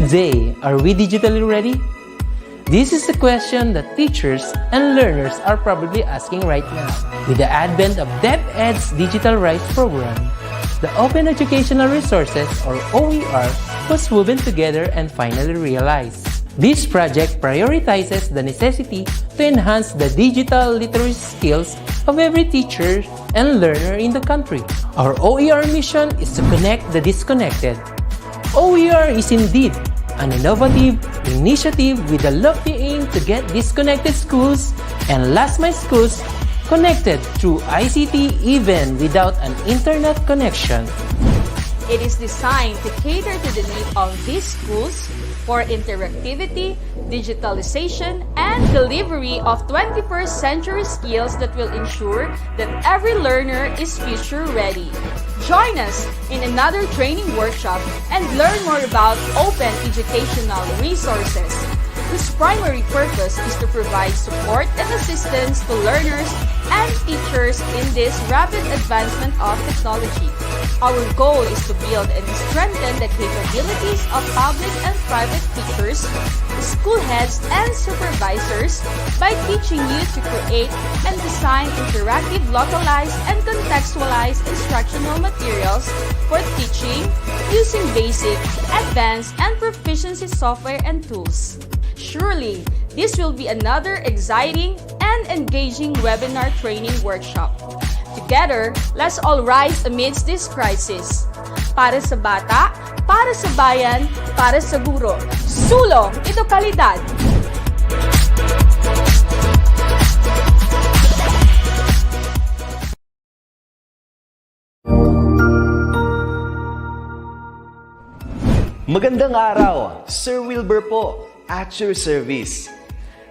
Today, are we digitally ready? This is the question that teachers and learners are probably asking right now. With the advent of DepEd's Digital Rights Program, the Open Educational Resources, or OER, was woven together and finally realized. This project prioritizes the necessity to enhance the digital literacy skills of every teacher and learner in the country. Our OER mission is to connect the disconnected. OER is indeed an innovative initiative with a lofty aim to get disconnected schools and last-mile schools connected through ICT even without an internet connection. It is designed to cater to the need of these schools for interactivity, digitalization, and delivery of 21st century skills that will ensure that every learner is future ready. Join us in another training workshop and learn more about open educational resources, whose primary purpose is to provide support and assistance to learners and teachers in this rapid advancement of technology. Our goal is to build and strengthen the capabilities of public and private teachers, school heads, and supervisors by teaching you to create and design interactive, localized, and contextualized instructional materials for teaching using basic, advanced, and proficiency software and tools. Surely, this will be another exciting and engaging webinar training workshop. Together, let's all rise amidst this crisis. Para sa bata, para sa bayan, para sa guro. Sulong edukalidad! Magandang araw, Sir Wilbur po, at your service.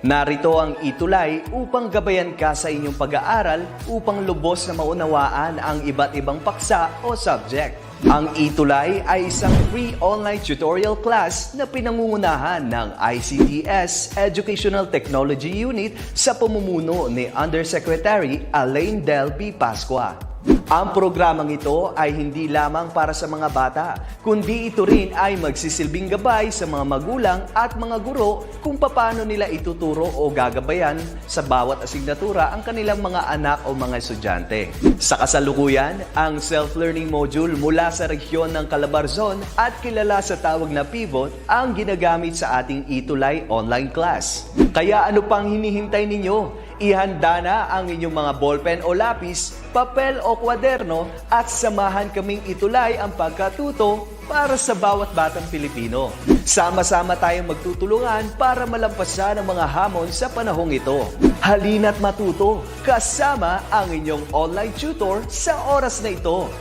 Narito ang ETUlay upang gabayan ka sa inyong pag-aaral upang lubos na maunawaan ang iba't ibang paksa o subject. Ang ETUlay ay isang free online tutorial class na pinangungunahan ng ICT's Educational Technology Unit sa pamumuno ni Undersecretary Elaine Del P. Pascua. Ang programang ito ay hindi lamang para sa mga bata, kundi ito rin ay magsisilbing gabay sa mga magulang at mga guro kung paano nila ituturo o gagabayan sa bawat asignatura ang kanilang mga anak o mga estudyante. Sa kasalukuyan, ang self-learning module mula sa rehiyon ng Calabarzon at kilala sa tawag na pivot ang ginagamit sa ating ETUlay online class. Kaya ano pang hinihintay ninyo? Ihanda na ang inyong mga ballpen o lapis, papel o kwaderno at samahan kaming itulay ang pagkatuto para sa bawat batang Pilipino. Sama-sama tayong magtutulungan para malampasan ang mga hamon sa panahong ito. Halina't matuto kasama ang inyong online tutor sa oras na ito.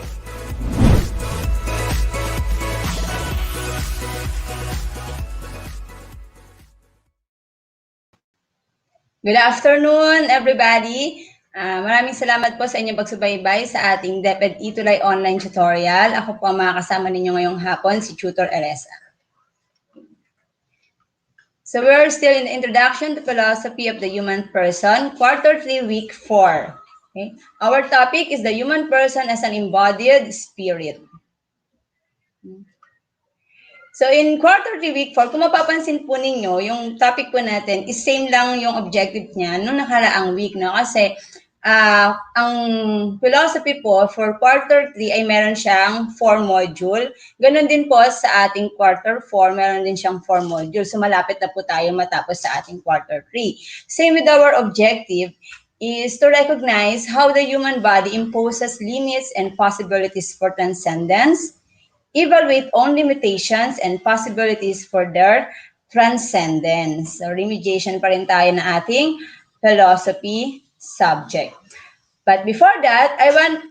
Good afternoon, everybody. Maraming salamat po sa inyong pagsubaybay sa ating DepEd ETUlay online tutorial. Ako po ang makakasama ninyo ngayong hapon, si Tutor Eresa. So we're still in the introduction to philosophy of the human person, quarter 3, week 4. Okay? Our topic is the human person as an embodied spirit. So in quarter 3, week 4, kung mapapansin po ninyo, yung topic po natin is same lang yung objective niya nung nakaraang week, no? Kasi ang philosophy po for quarter 3 ay meron siyang 4 module. Ganon din po sa ating quarter 4, meron din siyang 4 module. So malapit na po tayo matapos sa ating quarter 3. Same with our objective is to recognize how the human body imposes limits and possibilities for transcendence, evaluate own limitations and possibilities for their transcendence. So, remediation pa rin tayo na ating philosophy subject. But before that, I want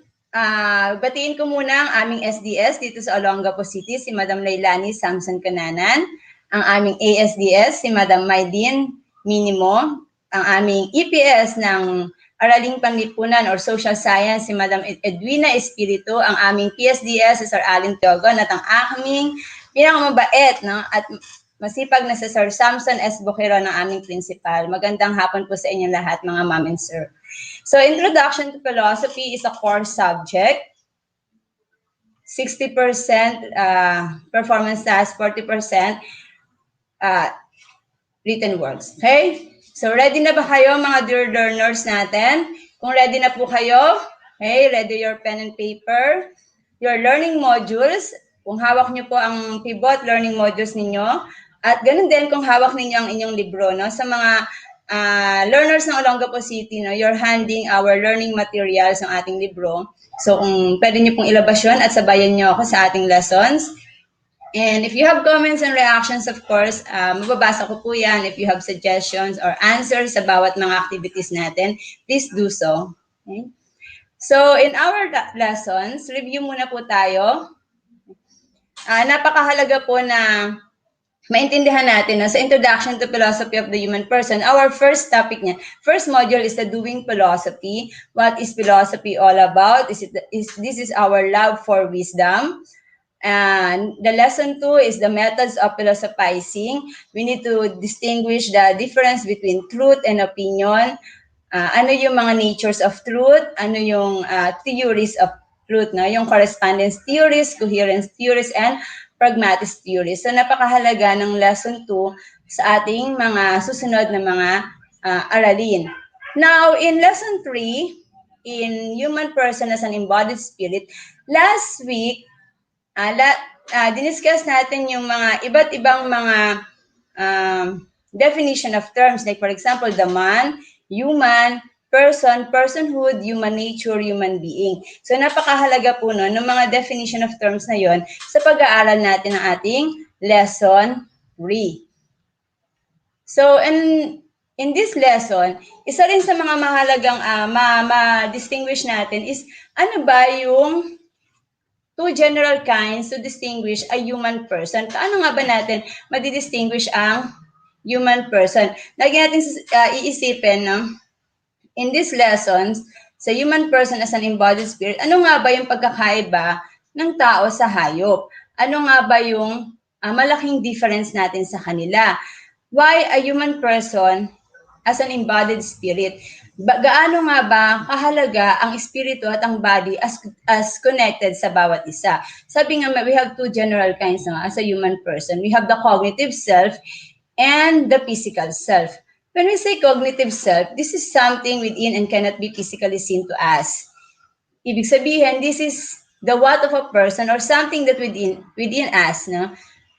batiin ko muna ang aming SDS dito sa Olongapo City, si Madam Lailani Samson Cananan, ang aming ASDS, si Madam Maylene Minimo, ang aming EPS ng Araling Panlipunan or Social Science, si Madam Edwina Espiritu, ang aming PSDS, si Sir Allen Tiogon, at ang aming pinakamabait, no, at masipag na si Sir Samson S. Boquero ng aming principal. Magandang hapon po sa inyong lahat, mga ma'am and sir. So, Introduction to Philosophy is a core subject. 60% performance task, 40% written works. Okay? So, ready na ba kayo mga dear learners natin? Kung ready na po kayo, okay, ready your pen and paper, your learning modules, kung hawak nyo po ang pivot learning modules ninyo, at ganun din kung hawak ninyo ang inyong libro, no? Sa mga learners ng Olongapo City, no, you're handing our learning materials ng ating libro. So, kung pwede nyo pong ilabas yun at sabayan nyo ako sa ating lessons. And if you have comments and reactions, of course, mababasa ko po yan. If you have suggestions or answers sa bawat mga activities natin, please do so. Okay? So, in our lessons, review muna po tayo. Napakahalaga po na maintindihan natin sa Introduction to Philosophy of the Human Person. Our first topic niya, first module is the doing philosophy. What is philosophy all about? This is our love for wisdom. And the lesson 2 is the methods of philosophizing. We need to distinguish the difference between truth and opinion. Ano yung mga natures of truth? Ano yung theories of truth? No? Yung correspondence theories, coherence theories, and pragmatist theories. So napakahalaga ng lesson 2 sa ating mga susunod na mga aralin. Now, in lesson 3, in human person as an embodied spirit, last week, diniscuss natin yung mga iba't ibang mga definition of terms, like for example, the man, human, person, personhood, human nature, human being. So napakahalaga po no, ng mga definition of terms na yon sa pag-aaral natin ng ating lesson 3. So in this lesson, isa rin sa mga mahalagang ma-distinguish natin is ano ba yung two general kinds to distinguish a human person. Paano nga ba natin madidistinguish ang human person? Lagi natin iisipin, no? In these lessons, sa human person as an embodied spirit, ano nga ba yung pagkakaiba ng tao sa hayop? Ano nga ba yung malaking difference natin sa kanila? Why a human person as an embodied spirit? Gaano nga ba kahalaga ang espiritu at ang body as connected sa bawat isa? Sabi nga, we have two general kinds as a human person. We have the cognitive self and the physical self. When we say cognitive self, this is something within and cannot be physically seen to us. Ibig sabihin, this is the what of a person or something that within us, no?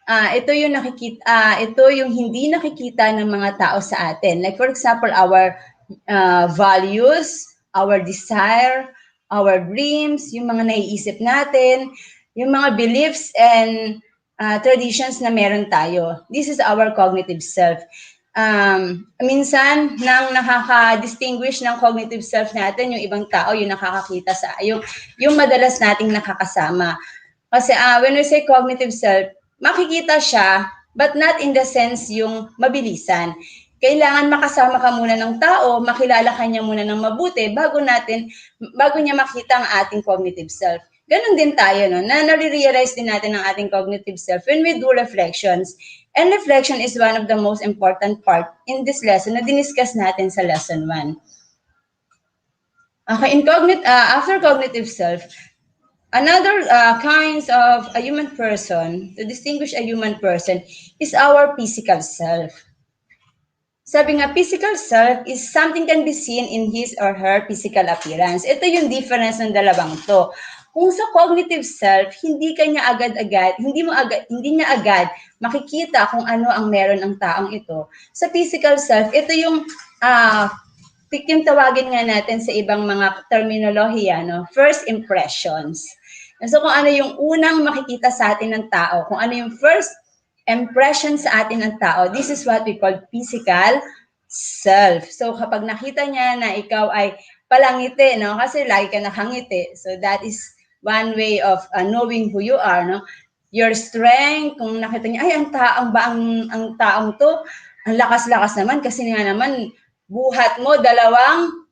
Ito yung nakikita, ito yung hindi nakikita ng mga tao sa atin. Like for example, our values, our desire, our dreams, yung mga naiisip natin, yung mga beliefs and traditions na meron tayo. This is our cognitive self. Minsan, nang nakaka-distinguish ng cognitive self natin, yung ibang tao, yung nakakakita sa, yung madalas nating nakakasama. Kasi when we say cognitive self, makikita siya, but not in the sense yung mabilisan. Kailangan makasama ka muna ng tao, makilala ka niya muna ng mabuti bago niya makita ang ating cognitive self. Ganon din tayo, no? Na-realize din natin ang ating cognitive self when we do reflections. And reflection is one of the most important part in this lesson na diniscuss natin sa lesson 1. Okay, after cognitive self, another kinds of a human person, to distinguish a human person, is our physical self. Sabi nga, physical self is something can be seen in his or her physical appearance. Ito yung difference ng dalawang to. Kung sa cognitive self, hindi niya agad makikita kung ano ang meron ng taong ito. Sa physical self, ito yung tawagin nga natin sa ibang mga terminolohiya, no? First impressions. So kung ano yung unang makikita sa atin ng tao, kung ano yung first impression sa atin ng tao, this is what we call physical self. So kapag nakita niya na ikaw ay palangiti, no? Kasi lagi ka nakangiti. So that is one way of knowing who you are, no? Your strength, kung nakita niya, ay ang taong to, ang lakas-lakas naman kasi nga naman buhat mo dalawang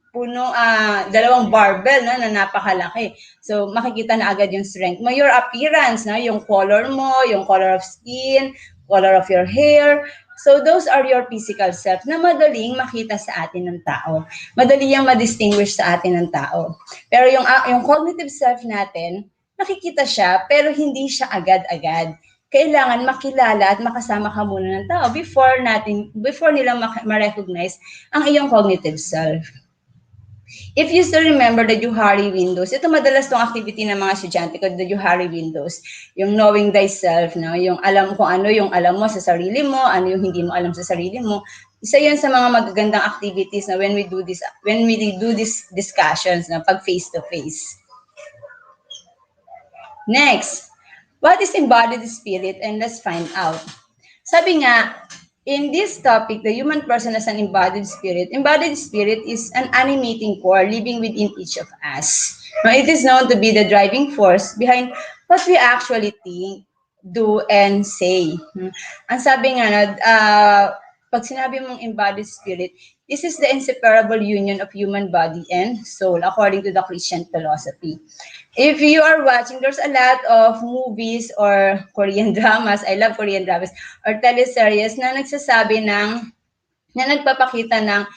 barbell, no, na napakalaki. So, makikita na agad yung strength mo. Your appearance, no, yung color mo, yung color of skin, color of your hair. So, those are your physical self na madaling makita sa atin ng tao. Madali yung ma-distinguish sa atin ng tao. Pero yung cognitive self natin, nakikita siya, pero hindi siya agad-agad. kailangan makilala at makasama ka muna ng tao before nila ma-recognize ang iyong cognitive self. If you still remember the Johari windows, ito madalas tong activity ng mga estudyante ko, the Johari windows, yung knowing thyself, no? Yung alam kung ano yung alam mo sa sarili mo, ano yung hindi mo alam sa sarili mo. Isa yun sa mga magagandang activities na when we do these discussions na pag face to face. Next, what is embodied spirit? And let's find out. Sabi nga, in this topic, the human person as an embodied spirit is an animating core living within each of us. Now, it is known to be the driving force behind what we actually think, do, and say. Ang sabi nga, pag sinabi mong embodied spirit, this is the inseparable union of human body and soul, according to the Christian philosophy. If you are watching, there's a lot of movies or Korean dramas, I love Korean dramas, or teleseries na nagsasabi na nagpapakita ng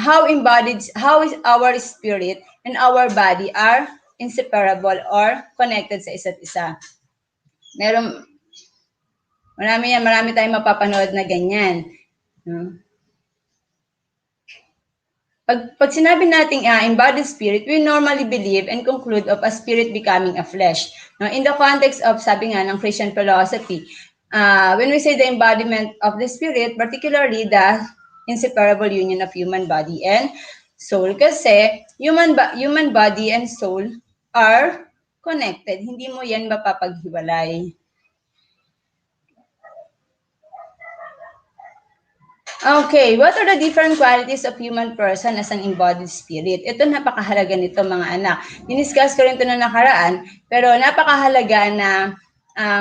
how is our spirit and our body are inseparable or connected sa isa't isa. Marami tayong mapapanood na ganyan. Pag sinabi nating embodied spirit, we normally believe and conclude of a spirit becoming a flesh. Now, in the context of, sabi nga, ng Christian philosophy, when we say the embodiment of the spirit, particularly the inseparable union of human body and soul, kasi human body and soul are connected. Hindi mo yan mapapaghiwalay. Okay, what are the different qualities of human person as an embodied spirit? Ito napakahalaga nito mga anak. Diniscuss ko rin ito na nakaraan, pero napakahalaga na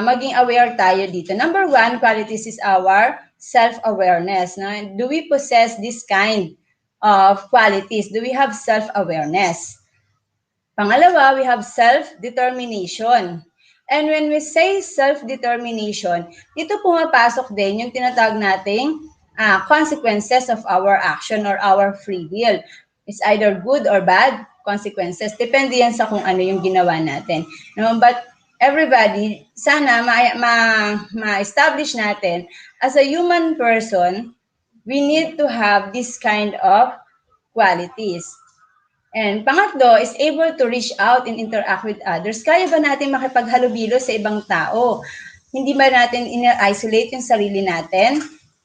maging aware tayo dito. Number one, qualities is our self-awareness. No? Do we possess this kind of qualities? Do we have self-awareness? Pangalawa, we have self-determination. And when we say self-determination, ito pumapasok din yung tinatawag nating consequences of our action or our free will. It's either good or bad consequences. Depende yan sa kung ano yung ginawa natin. No? But everybody, sana ma-establish natin, as a human person, we need to have this kind of qualities. And pangatlo is able to reach out and interact with others. Kaya ba natin makipaghalubilo sa ibang tao? Hindi ba natin ina-isolate yung sarili natin?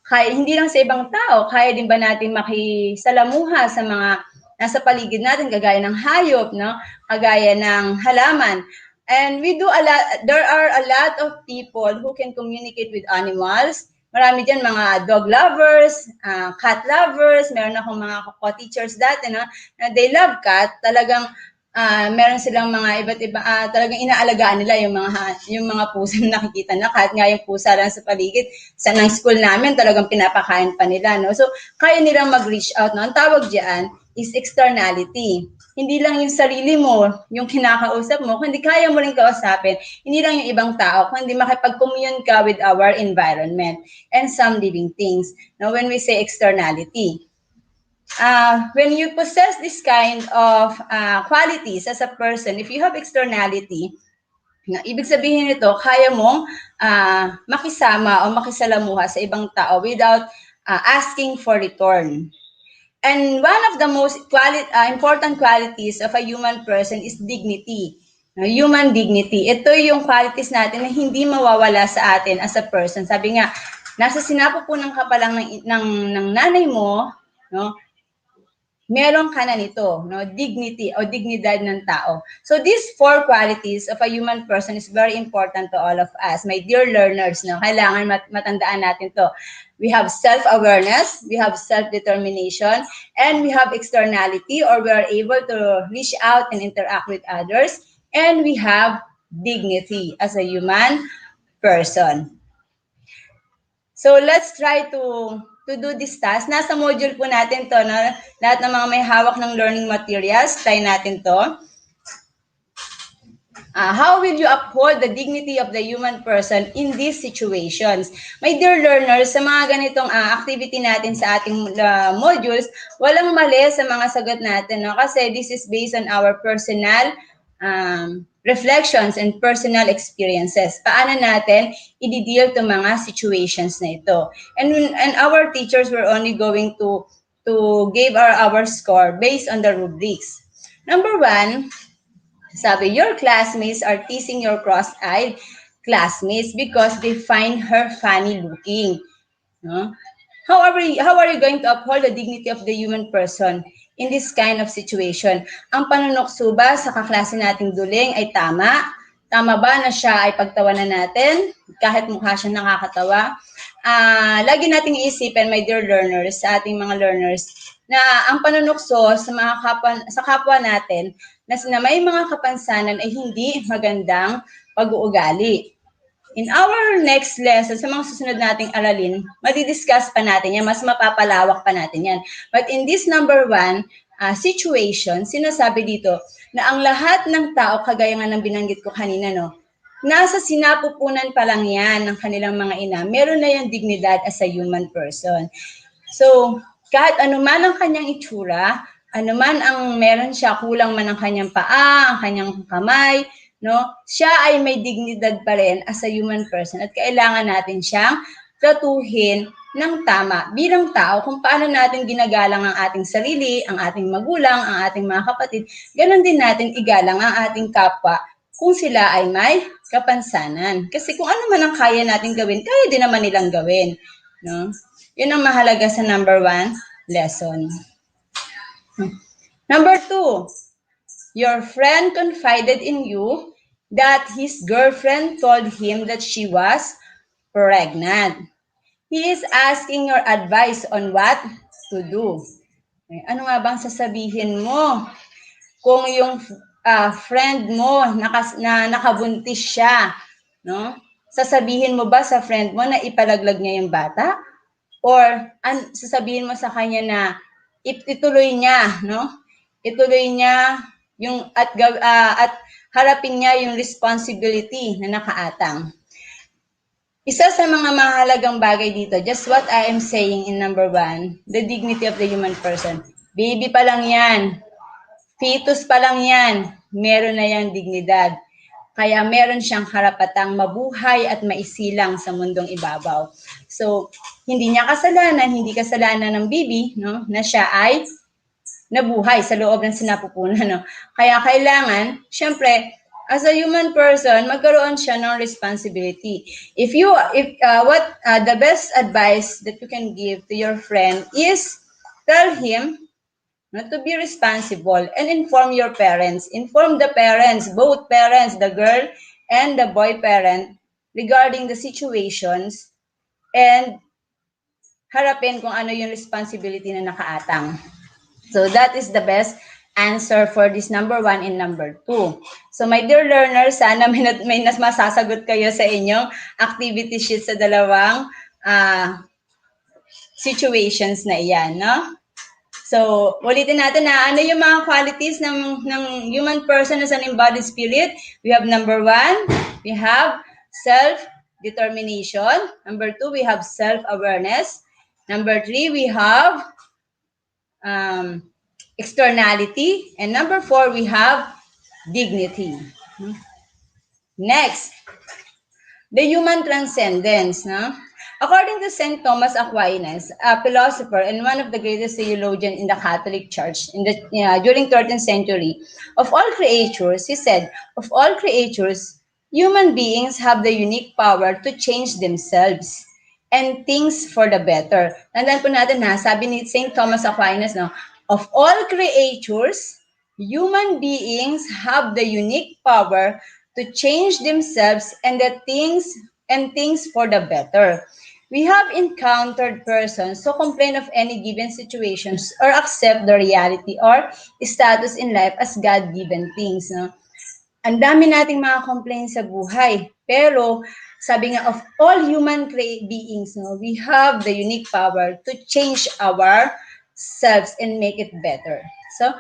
Kaya, hindi lang sa ibang tao, kaya din ba natin makisalamuha sa mga nasa paligid natin, kagaya ng hayop, no? Kagaya ng halaman. And there are a lot of people who can communicate with animals. Marami dyan mga dog lovers, cat lovers, meron akong mga co-teachers dati, no? Na they love cat, talagang meron silang mga iba't iba, talagang inaalagaan nila yung mga pusa na nakikita na, kahit nga yung pusa lang sa paligid, sa ng school namin, talagang pinapakain pa nila, no? So, kaya nilang mag-reach out, no? Ang tawag diyan is externality. Hindi lang yung sarili mo, yung kinakausap mo, kundi kaya mo rin kausapin, hindi lang yung ibang tao, kundi makipag-commune ka with our environment and some living things. Now, when we say externality, when you possess this kind of qualities as a person, if you have externality, ibig sabihin nito, kaya mong makisama o makisalamuha sa ibang tao without asking for return. And one of the most important qualities of a human person is dignity. Human dignity. Ito yung qualities natin na hindi mawawala sa atin as a person. Sabi nga, nasa sinapupunan ka pa lang ng nanay mo, no? Meron ka na nito, no? Dignity o dignidad ng tao. So these four qualities of a human person is very important to all of us. My dear learners, no? Kailangan matandaan natin to. We have self-awareness, we have self-determination, and we have externality, or we are able to reach out and interact with others, and we have dignity as a human person. So let's try to do this task. Nasa module po natin to, no? Lahat ng mga may hawak ng learning materials, try natin to. How will you uphold the dignity of the human person in these situations? My dear learners, sa mga ganitong activity natin sa ating modules, walang mali sa mga sagot natin, no? Kasi this is based on our personal reflections, and personal experiences. Paano natin i-deal to mga situations na ito. And our teachers were only going to give our score based on the rubrics. Number 1, sabi, your classmates are teasing your cross-eyed classmates because they find her funny looking. No? How are you going to uphold the dignity of the human person in this kind of situation? Ang panunokso ba sa kaklase nating duling ay tama? Tama ba na siya ay pagtawanan natin kahit mukha siya nakakatawa? Lagi nating iisipin, my dear learners, sa ating mga learners, na ang panunokso sa kapwa natin na may mga kapansanan ay hindi magandang pag-uugali. In our next lesson, sa mga susunod nating aralin, madidiscuss pa natin yan, mas mapapalawak pa natin yan. But in this number 1 situation, sinasabi dito na ang lahat ng tao, kagaya nga ng binanggit ko kanina, no, nasa sinapupunan pa lang yan ng kanilang mga ina, meron na yung dignidad as a human person. So, kahit anuman ang kanyang itsura, anuman ang meron siya, kulang man ang kanyang paa, ang kanyang kamay, no? Siya ay may dignidad pa rin as a human person at kailangan natin siyang tratuhin ng tama bilang tao. Kung paano natin ginagalang ang ating sarili, ang ating magulang, ang ating mga kapatid, ganun din natin igalang ang ating kapwa kung sila ay may kapansanan. Kasi kung ano man ang kaya natin gawin, kaya din naman nilang gawin. No? Yun ang mahalaga sa number 1 lesson. Number 2, your friend confided in you that his girlfriend told him that she was pregnant. He is asking your advice on what to do. Ano nga bang sasabihin mo kung yung friend mo na nakabuntis siya, no? Sasabihin mo ba sa friend mo na ipalaglag niya yung bata? Or sasabihin mo sa kanya na ituloy niya, no? Ituloy niya yung at harapin niya yung responsibility na nakaatang. Isa sa mga mahalagang bagay dito, just what I am saying in number 1, the dignity of the human person. Baby pa lang yan. Fetus pa lang yan. Meron na yang dignidad. Kaya meron siyang karapatang mabuhay at maisilang sa mundong ibabaw. So, hindi niya kasalanan, hindi kasalanan ng baby, no, na siya ay nabuhay sa loob ng sinapupunan. No? Kaya kailangan, syempre, as a human person, magkaroon siya ng responsibility. The best advice that you can give to your friend is tell him to be responsible and inform your parents. Inform the parents, both parents, the girl and the boy parent, regarding the situations and harapin kung ano yung responsibility na nakaatang. So that is the best answer for this number 1 and number 2. So my dear learners, sana may masasagot kayo sa inyong activity sheet sa dalawang situations na iyan, no? So, ulitin natin na ano yung mga qualities ng human person as an embodied spirit. We have number 1, we have self-determination. Number 2, we have self-awareness. Number 3, we have externality. And number 4, we have dignity. Next, the human transcendence. No? According to St. Thomas Aquinas, a philosopher and one of the greatest theologians in the Catholic Church during 13th century, of all creatures, he said, of all creatures, human beings have the unique power to change themselves and things for the better. Tandaan po natin na, sabi ni St. Thomas Aquinas, no, of all creatures, human beings have the unique power to change themselves and things for the better. We have encountered persons who complain of any given situations or accept the reality or status in life as God-given things. No? Ang dami nating mga complaints sa buhay. Pero, sabi nga, of all human beings, no, we have the unique power to change ourselves and make it better. So,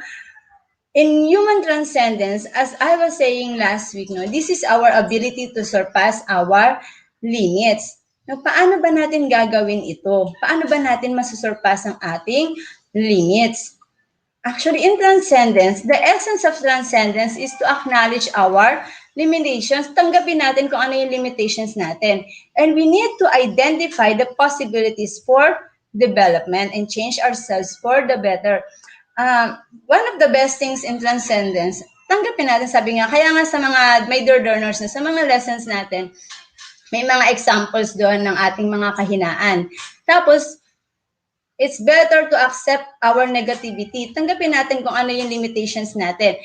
in human transcendence, as I was saying last week, no, this is our ability to surpass our limits. No, paano ba natin gagawin ito? Paano ba natin masusurpass ang ating limits? Actually, in Transcendence, the essence of Transcendence is to acknowledge our limitations. Tanggapin natin kung ano yung limitations natin. And we need to identify the possibilities for development and change ourselves for the better. One of the best things in Transcendence, tanggapin natin, sabi nga, kaya nga sa mga major learners na sa mga lessons natin, may mga examples doon ng ating mga kahinaan. Tapos, it's better to accept our negativity. Tanggapin natin kung ano yung limitations natin.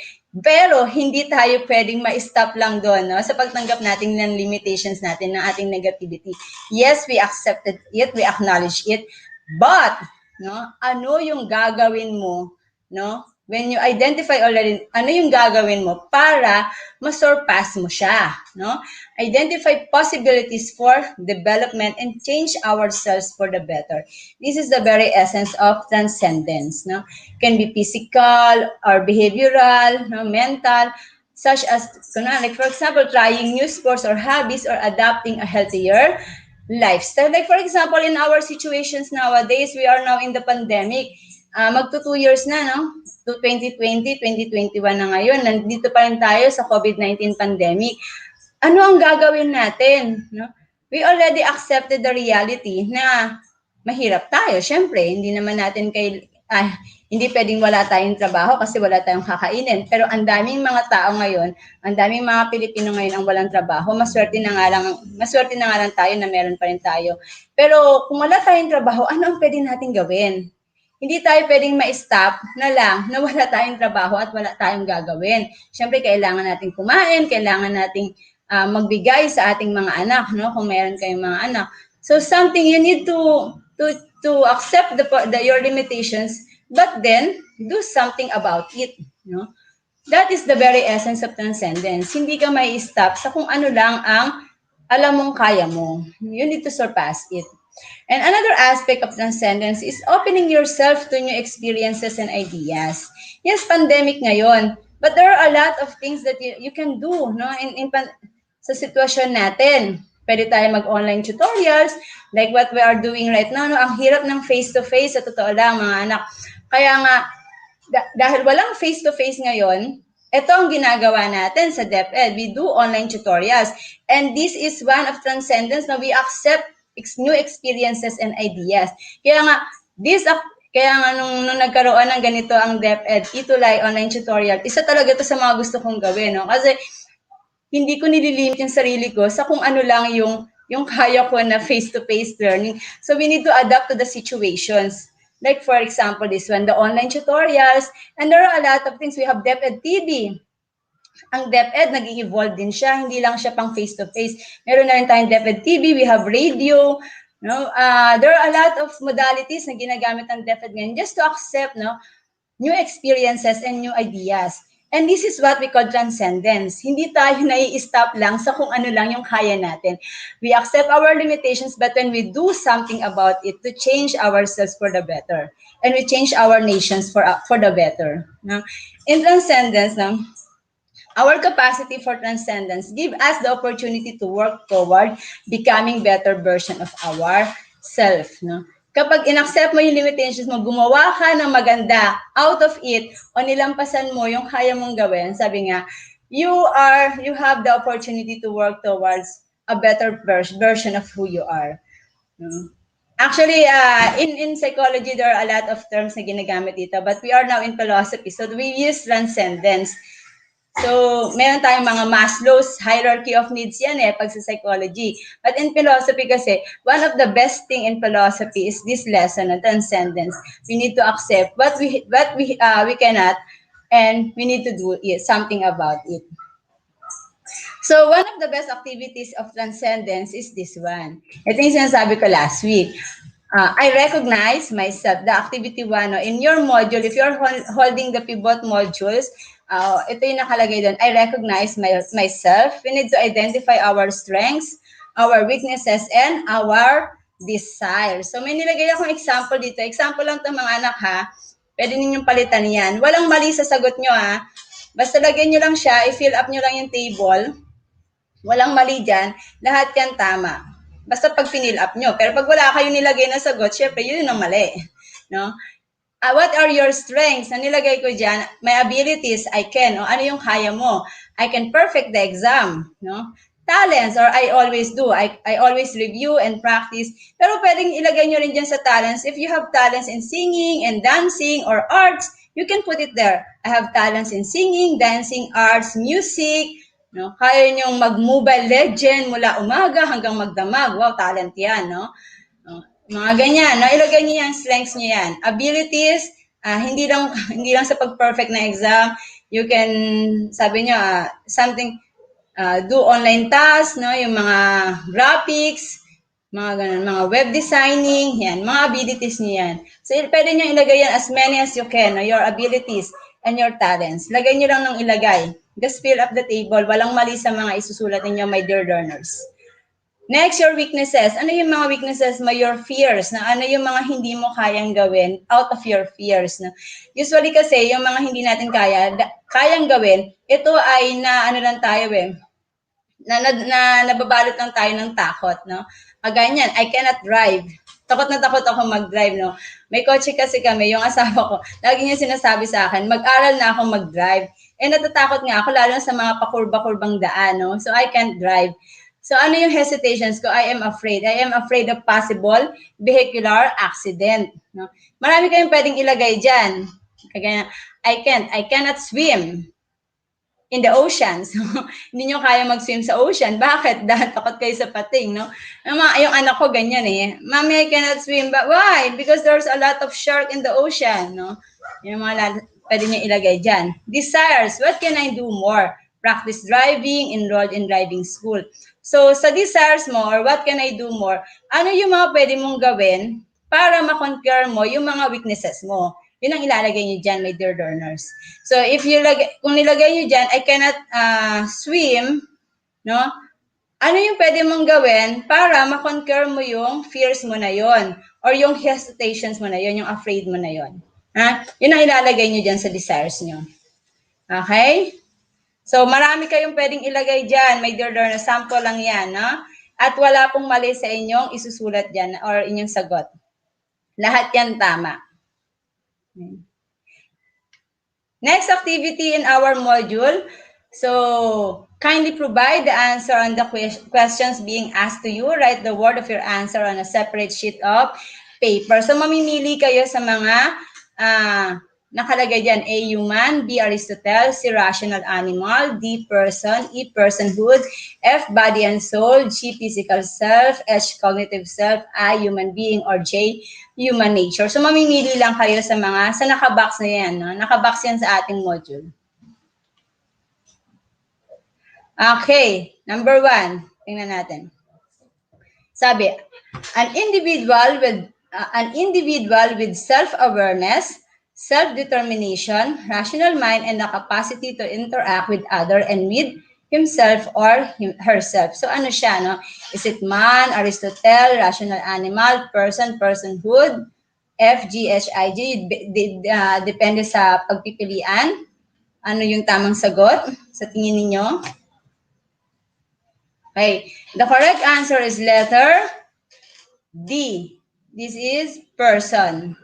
Pero hindi tayo pwedeng ma-stop lang doon, no? Sa pagtanggap natin ng limitations natin, ng ating negativity. Yes, we accepted it, we acknowledge it, but no, ano yung gagawin mo, no? When you identify already, ano yung gagawin mo para ma-surpass mo siya, no? Identify possibilities for development and change ourselves for the better. This is the very essence of transcendence, no? Can be physical or behavioral, no, mental, such as, like for example, trying new sports or hobbies or adopting a healthier lifestyle. Like for example, in our situations nowadays, we are now in the pandemic. Magto 2 years na, no? To 2020, 2021 na ngayon. Nandito pa rin tayo sa COVID-19 pandemic. Ano ang gagawin natin? No? We already accepted the reality na mahirap tayo. Siyempre, hindi naman natin hindi pwedeng wala tayong trabaho kasi wala tayong kakainin. Pero ang daming mga tao ngayon, ang daming mga Pilipino ngayon ang walang trabaho. Maswerte na nga lang tayo na meron pa rin tayo. Pero kung wala tayong trabaho, ano ang pwede natin gawin? Hindi tayo pwedeng ma-stop na lang na wala tayong trabaho at wala tayong gagawin. Siyempre, kailangan natin kumain, kailangan nating magbigay sa ating mga anak, no? Kung meron kayong mga anak. So something you need to accept your limitations, but then do something about it, no? That is the very essence of transcendence. Hindi ka may stop sa kung ano lang ang alam mong kaya mo. You need to surpass it. And another aspect of transcendence is opening yourself to new experiences and ideas. Yes, pandemic ngayon, but there are a lot of things that you can do, no? Sa sitwasyon natin. Pwede tayo mag-online tutorials, like what we are doing right now. No? Ang hirap ng face-to-face, sa totoo lang, mga anak. Kaya nga, dahil walang face-to-face ngayon, ito ang ginagawa natin sa DepEd. We do online tutorials. And this is one of transcendence na we accept new experiences and ideas. Kaya nga nung nagkaroon ng ganito ang DepEd ETUlay online tutorial, isa talaga ito sa mga gusto kong gawin, no? Kasi hindi ko nililimit yung sarili ko sa kung ano lang yung kaya ko na face-to-face learning. So we need to adapt to the situations. Like for example, this one, the online tutorials, and there are a lot of things. We have DepEd TV. Ang DepEd, nag-evolve din siya. Hindi lang siya pang face-to-face. Meron na rin tayong DepEd TV. We have radio. No? There are a lot of modalities na ginagamit ng DepEd ngayon just to accept, no, new experiences and new ideas. And this is what we call transcendence. Hindi tayo nai-stop lang sa kung ano lang yung kaya natin. We accept our limitations, but when we do something about it to change ourselves for the better, and we change our nations for the better. No? In transcendence, no, our capacity for transcendence give us the opportunity to work toward becoming better version of ourself. No? Kapag inaccept mo yung limitations mo, gumawa ka ng maganda out of it, o nilampasan mo yung kaya mong gawin, sabi nga, you have the opportunity to work towards a better version of who you are. No? Actually, in psychology, there are a lot of terms na ginagamit dito, but we are now in philosophy, so we use transcendence. So, meron tayong mga Maslow's hierarchy of needs yan pag sa psychology. But in philosophy kasi, one of the best thing in philosophy is this lesson of transcendence. We need to accept what we cannot, and we need to do something about it. So, one of the best activities of transcendence is this one. Ito yung sinasabi ko last week. I recognize myself, the activity 1, in your module, if you're holding the pivot modules, ito yung nakalagay doon, I recognize myself. We need to identify our strengths, our weaknesses, and our desires. So may nilagay akong example dito. Example lang ito mga anak ha. Pwede ninyong palitan yan. Walang mali sa sagot nyo ha. Basta lagyan nyo lang siya, i-fill up nyo lang yung table. Walang mali dyan. Lahat yan tama. Basta pag pinil up nyo. Pero pag wala kayong nilagay na sagot, syempre yun ang mali. No? What are your strengths? Na nilagay ko dyan, my abilities, I can. O ano yung kaya mo? I can perfect the exam. No? Talents, or I always do. I always review and practice. Pero pwedeng ilagay nyo rin dyan sa talents. If you have talents in singing and dancing or arts, you can put it there. I have talents in singing, dancing, arts, music. No? Kaya nyong mag-Mobile Legend mula umaga hanggang magdamag. Wow, talent yan, no? Mga ganyan, no? Ilagay niyo yan, strengths niyo yan. Abilities, hindi lang sa pag-perfect na exam. You can, sabi niyo, something, do online tasks, no? Yung mga graphics, mga ganun, mga web designing, yan, mga abilities niyo yan. So, pwede niyo ilagay yan as many as you can, no? Your abilities and your talents. Lagay niyo lang ng ilagay. Just fill up the table. Walang mali sa mga isusulat ninyo, my dear learners. Next, your weaknesses. Ano yung mga weaknesses mo? Your fears. Na ano yung mga hindi mo kayang gawin out of your fears. Na usually kasi, yung mga hindi natin kayang gawin, ito ay na ano lang tayo nababalot lang tayo ng takot. No? Ganyan, I cannot drive. Takot na takot ako mag-drive. No? May kotse kasi kami, yung asawa ko, lagi niya sinasabi sa akin, mag-aral na ako mag-drive. Natatakot nga ako, lalo sa mga pakurba-kurbang daan. No? So, I can't drive. So, ano yung hesitations ko? I am afraid. I am afraid of possible vehicular accident. No? Marami kayong pwedeng ilagay dyan. Kagaya, I cannot swim in the ocean. So, hindi nyo kaya mag-swim sa ocean. Bakit? Dahil takot kayo sa pating, no? Yung anak ko ganyan eh. Mommy, I cannot swim. But why? Because there's a lot of shark in the ocean, no? Yung mga pwede nyo ilagay dyan. Desires. What can I do more? Practice driving, enrolled in driving school. So, sa desires mo, or what can I do more, ano yung mga pwede mong gawin para ma-conquer mo yung mga weaknesses mo? Yun ang ilalagay nyo dyan, my dear learners. So, kung nilagay nyo dyan, I cannot swim, no? Ano yung pwede mong gawin para ma-conquer mo yung fears mo na yon, or yung hesitations mo na yon, yung afraid mo na yon. Ha? Yun ang ilalagay nyo dyan sa desires nyo. Okay? So, marami kayong pwedeng ilagay dyan, my dear learners. Sample lang yan, no? At wala pong mali sa inyong isusulat dyan or inyong sagot. Lahat yan tama. Next activity in our module. So, kindly provide the answer on the questions being asked to you. Write the word of your answer on a separate sheet of paper. So, mamimili kayo sa mga nakalagay dyan, A, human, B, Aristotle, C, rational animal, D, person, E, personhood, F, body and soul, G, physical self, H, cognitive self, I, human being, or J, human nature. So, mamimili lang kayo sa nakabox na yan. No? Nakabox yan sa ating module. Okay, number 1. Tingnan natin. Sabi, an individual with self-awareness, self-determination, rational mind, and the capacity to interact with other and with himself or herself. So ano siya, no? Is it man, Aristotle, rational animal, person, personhood, F, G, H, I, J? Depende sa pagpipilian. Ano yung tamang sagot sa tingin ninyo? Okay, the correct answer is letter D. This is person.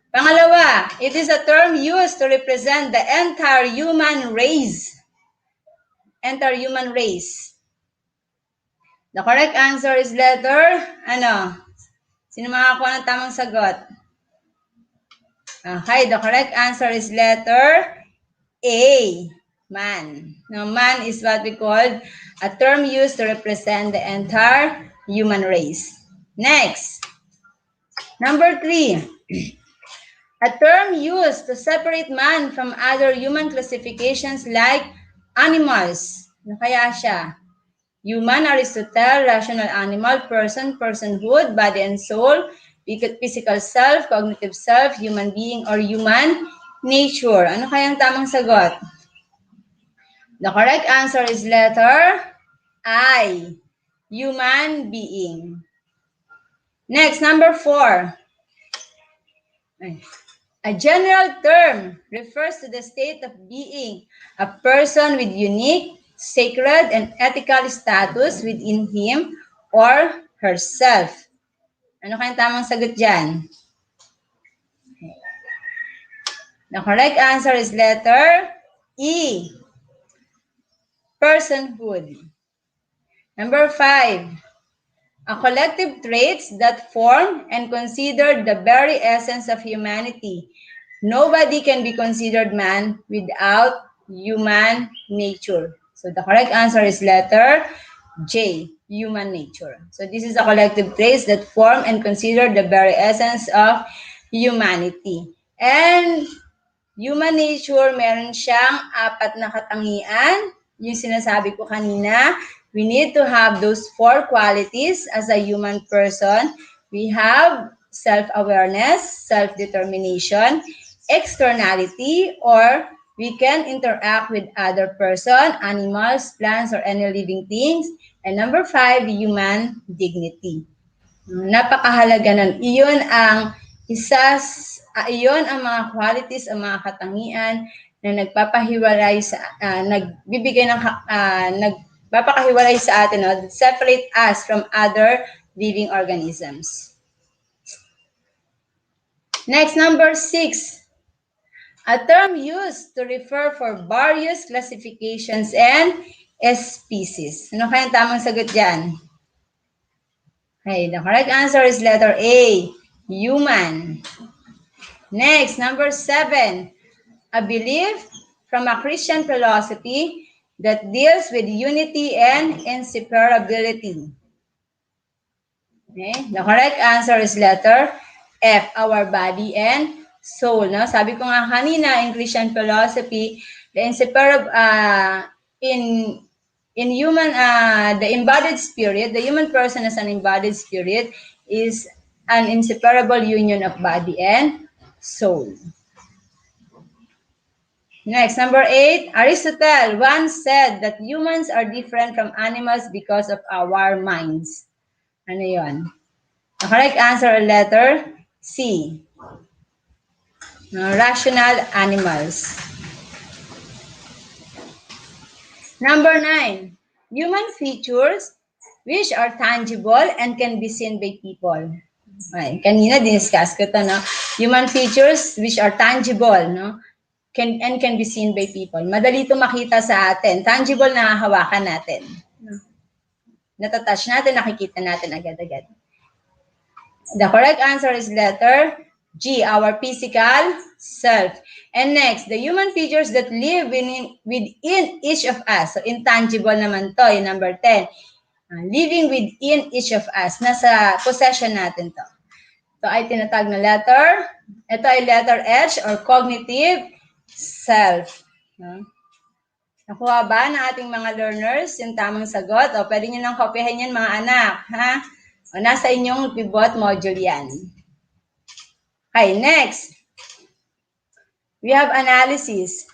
Pangalawa, it is a term used to represent the entire human race. Entire human race. The correct answer is letter, ano? Sino makakuha ng tamang sagot? Okay, the correct answer is letter A, man. Now, man is what we call a term used to represent the entire human race. Next, number 3. A term used to separate man from other human classifications like animals. Ano kaya siya? Human, Aristotle, rational animal, person, personhood, body and soul, physical self, cognitive self, human being, or human nature. Ano kayang tamang sagot? The correct answer is letter I, human being. Next, number 4. A general term refers to the state of being a person with unique, sacred, and ethical status within him or herself. Ano kayang tamang sagot dyan? The correct answer is letter E, personhood. Number 5, a collective traits that form and consider the very essence of humanity. Nobody can be considered man without human nature. So the correct answer is letter J, human nature. So this is a collective traits that form and consider the very essence of humanity. And human nature, meron siyang 4 na katangian. Yung sinasabi ko kanina, we need to have those 4 qualities as a human person. We have self-awareness, self-determination, externality, or we can interact with other person, animals, plants, or any living things. And number 5, human dignity. Napakahalaga nun. Iyon ang mga qualities, ang mga katangian na nagpapahiwalay sa nagpapakahiwalay sa atin, no? That separate us from other living organisms. Next, number 6. A term used to refer for various classifications and species. Ano kaya ang tamang sagot dyan? Okay, the correct answer is letter A, human. Next, number 7, a belief from a Christian philosophy that deals with unity and inseparability. Okay, the correct answer is letter F, our body and soul. No? Sabi ko nga kanina, in Christian philosophy, the inseparable, in human, the embodied spirit, the human person as an embodied spirit is an inseparable union of body and soul. Next, number 8, Aristotle once said that humans are different from animals because of our minds. Ano yun? The correct answer, letter C, rational animals. Number 9, human features which are tangible and can be seen by people. Ay, kanina diniscuss ko ito, no? Human features which are tangible, no? Can be seen by people. Madali ito makita sa atin. Tangible na hawakan natin. Natatouch natin, nakikita natin agad-agad. The correct answer is letter G, our physical self. And next, the human features that live within each of us. So, intangible naman to, yung number 10. Living within each of us. Nasa possession natin to. Ito ay tinatag na letter. Ito ay letter H or cognitive self. Nakuha ba ng ating mga learners yung tamang sagot? O pwede nyo nang kopyahin yan mga anak. Ha? O nasa inyong pivot module yan. Okay, next. We have analysis.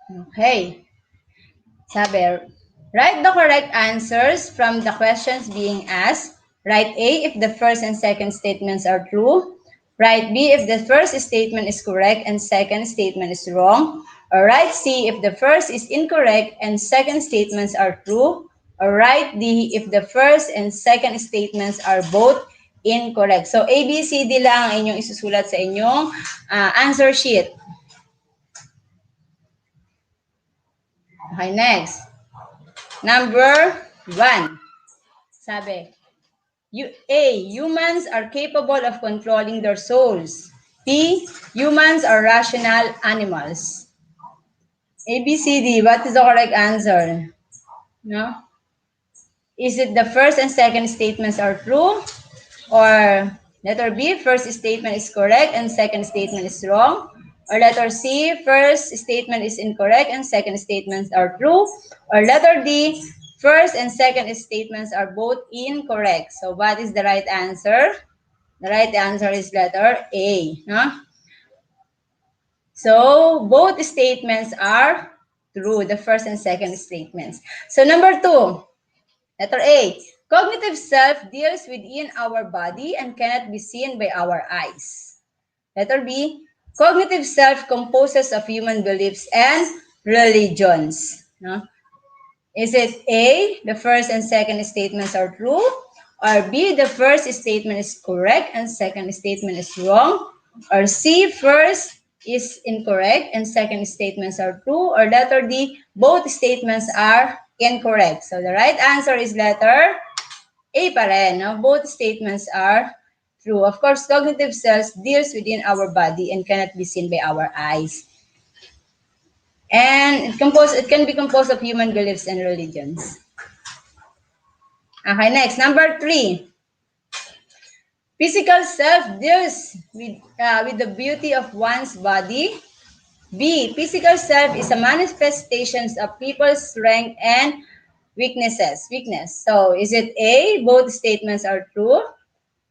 Okay. Sabi, write the correct answers from the questions being asked. Write A if the first and second statements are true. Write B if the first statement is correct and second statement is wrong. Or write C if the first is incorrect and second statements are true. Or write D if the first and second statements are both incorrect. So, A, B, C, D lang ang inyong isusulat sa inyong answer sheet. Okay, next. Number 1. Sabi, A, humans are capable of controlling their souls. B, humans are rational animals. A, B, C, D, what is the correct answer? No? Is it the first and second statements are true? Or letter B, first statement is correct and second statement is wrong? Or letter C, first statement is incorrect and second statements are true? Or letter D, first and second statements are both incorrect? So what is the right answer? The right answer is letter A. No? So both statements are true, the first and second statements. So number 2, letter A, cognitive self deals within our body and cannot be seen by our eyes. Letter B, cognitive self composes of human beliefs and religions. No? Is it A, the first and second statements are true? Or B, the first statement is correct and second statement is wrong. Or C, first is incorrect and second statements are true. Or letter D, both statements are incorrect. So the right answer is letter A pa rin. No? Both statements are true. Of course, cognitive cells deals within our body and cannot be seen by our eyes. And it can be composed of human beliefs and religions. Okay, next, number 3. Physical self deals with the beauty of one's body. B, physical self is a manifestation of people's strength and weakness. So, is it A, both statements are true?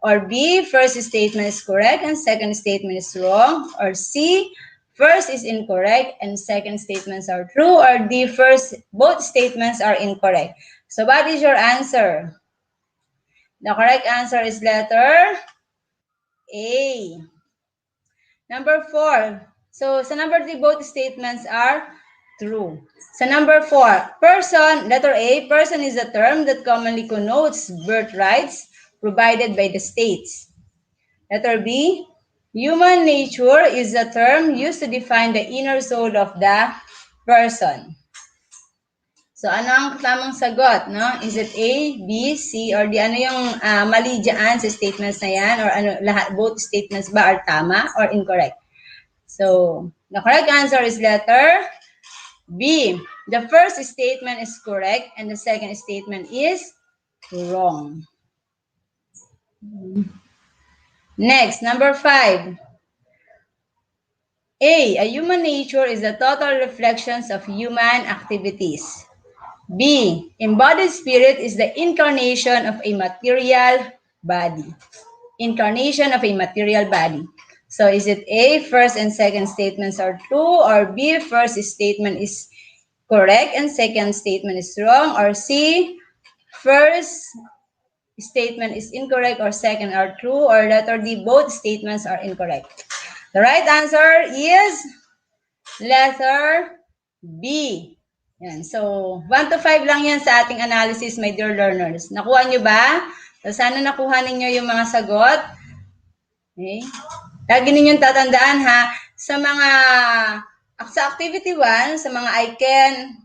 Or B, first statement is correct and second statement is wrong? Or C, first is incorrect and second statements are true? Or D, both statements are incorrect? So, what is your answer? The correct answer is letter A. Number 4. So, sa number 3, both statements are true. Sa number 4, person, letter A, person is a term that commonly connotes birthrights provided by the states. Letter B, human nature is a term used to define the inner soul of the person. So, ano ang tamang sagot? No? Is it A, B, C, or D? Ano yung mali dyan sa statements na yan? Or ano, both statements ba are tama or incorrect? So, the correct answer is letter B. The first statement is correct and the second statement is wrong. Next, number 5. A human nature is the total reflections of human activities. B, embodied spirit is the incarnation of a material body. Incarnation of a material body. So is it A, first and second statements are true, or B, first statement is correct and second statement is wrong, or C, first statement is incorrect or second are true, or letter D, both statements are incorrect? The right answer is letter B. Yan. So, 1 to 5 lang yan sa ating analysis, my dear learners. Nakuha nyo ba? So, sana nakuha ninyo yung mga sagot. Okay? Lagi ninyong tatandaan ha, sa activity 1, sa mga I can,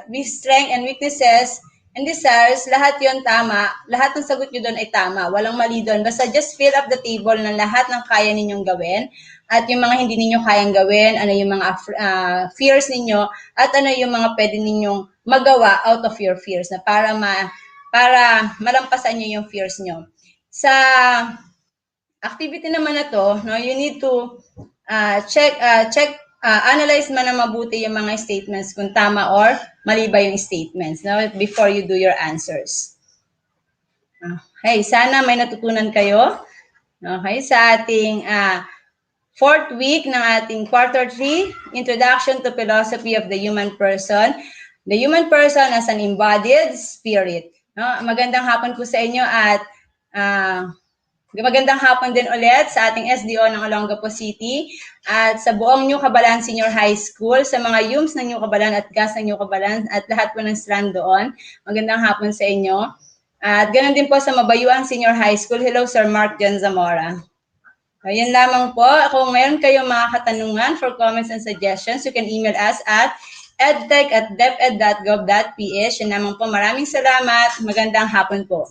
with strength and weaknesses, and desires, lahat yon tama. Lahat ng sagot nyo doon ay tama. Walang mali doon. Basta just fill up the table ng lahat ng kaya ninyong gawin. At yung mga hindi ninyo kayang gawin, ano yung mga fears ninyo, at ano yung mga pwede ninyong magawa out of your fears na para malampasan nyo yung fears nyo. Sa activity naman na to, no, you need to analyze man na mabuti yung mga statements kung tama or mali ba yung statements, no, before you do your answers. Okay, sana may natutunan kayo. Okay, sa ating 4th week ng ating quarter 3, Introduction to Philosophy of the Human Person. The human person as an embodied spirit. No? Magandang hapon po sa inyo at magandang hapon din ulit sa ating SDO ng Olongapo City at sa buong New Cabalan Senior High School, sa mga YUMS ng New Cabalan at GAS ng New Cabalan at lahat po ng strand doon. Magandang hapon sa inyo. At ganoon din po sa Mabayuang Senior High School. Hello, Sir Mark John Zamora. Ayan lamang po. Kung mayroon kayong mga katanungan for comments and suggestions, you can email us at edtech@deped.gov.ph. Yan lamang po. Maraming salamat. Magandang hapon po.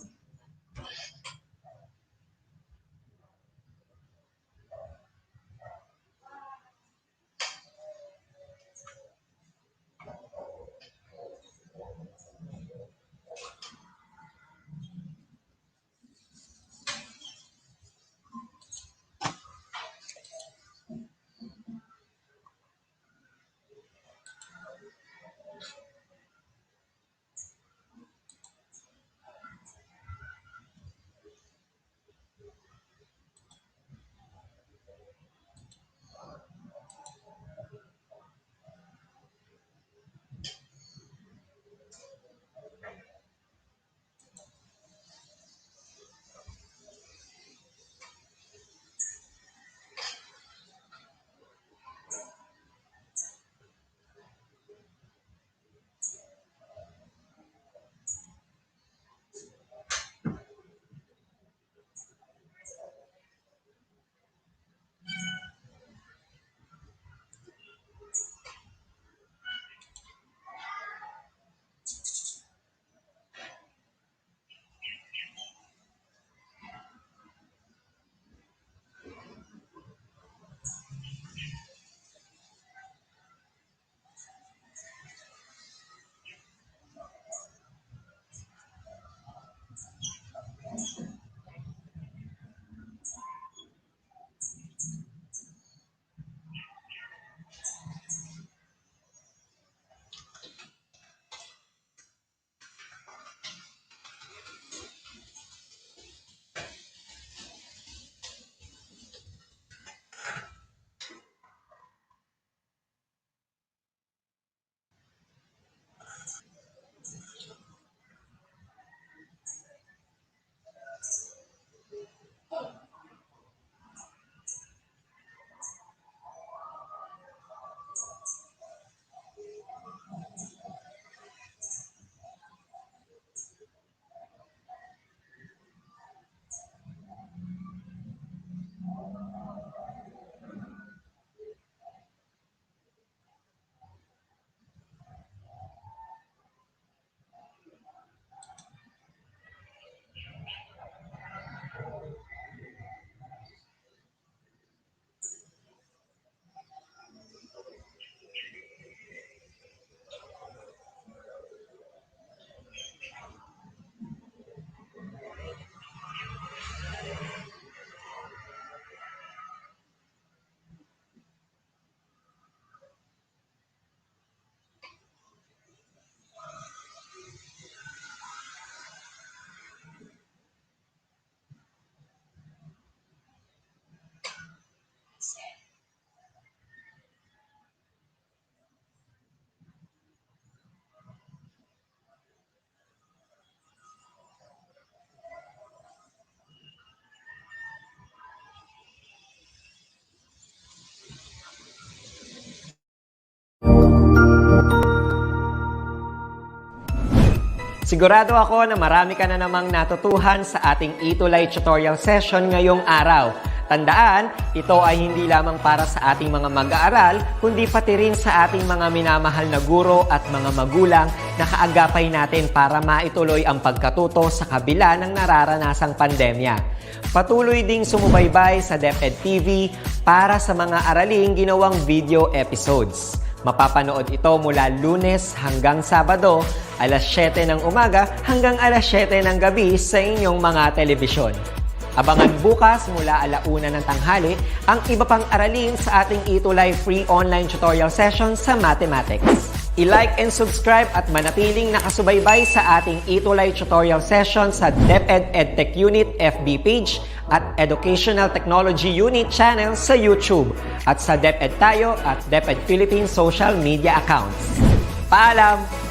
Sigurado ako na marami ka na namang natutuhan sa ating ETUlay tutorial session ngayong araw. Tandaan, ito ay hindi lamang para sa ating mga mag-aaral, kundi pati rin sa ating mga minamahal na guro at mga magulang na kaagapay natin para maituloy ang pagkatuto sa kabila ng nararanasang pandemya. Patuloy ding sumubaybay sa DepEd TV para sa mga araling ginawang video episodes. Mapapanood ito mula Lunes hanggang Sabado, alas 7 ng umaga hanggang alas 7 ng gabi sa inyong mga telebisyon. Abangan bukas mula 1:00 ng tanghali ang iba pang aralin sa ating ETUlay free online tutorial session sa mathematics. I-like and subscribe at manatiling nakasubaybay sa ating ETUlay tutorial session sa DepEd Edtech Unit FB page at Educational Technology Unit channel sa YouTube at sa DepEd Tayo at DepEd Philippines social media accounts. Paalam!